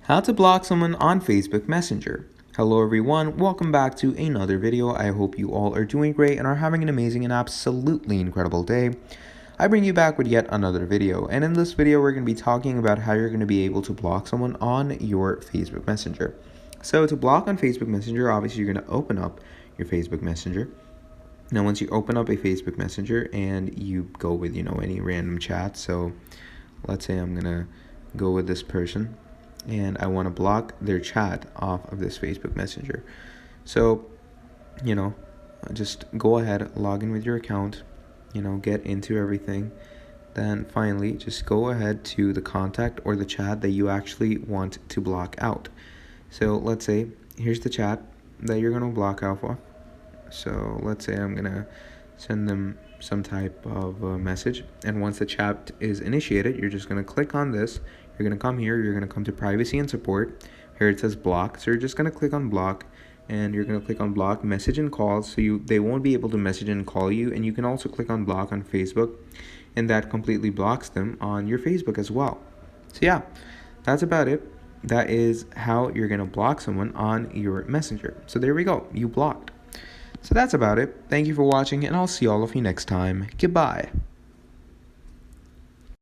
How to block someone on Facebook Messenger. Hello everyone, welcome back to another video. I hope you all are doing great and are having an amazing and absolutely incredible day. I bring you back with yet another video, and in this video we're going to be talking about how you're going to be able to block someone on your Facebook Messenger. So to block on Facebook Messenger, obviously you're going to open up your Facebook Messenger. Now once you open up a Facebook Messenger and you go with any random chat, so let's say I'm going to go with this person and I want to block their chat off of this Facebook Messenger. So, just go ahead, log in with your account, get into everything. Then finally, just go ahead to the contact or the chat that you actually want to block out. So let's say, here's the chat that you're going to block off of. So let's say I'm going to send them some type of message. And once the chat is initiated, you're just going to click on this. You're going to come here, you're going to come to privacy and support. Here it says block, so you're just going to click on block, and you're going to click on block message and calls, so they won't be able to message and call you. And you can also click on block on Facebook, and that completely blocks them on your Facebook as well. So yeah, that's about it. That is how you're going to block someone on your messenger. So there we go, you blocked. So that's about it. Thank you for watching, and I'll see all of you next time. Goodbye.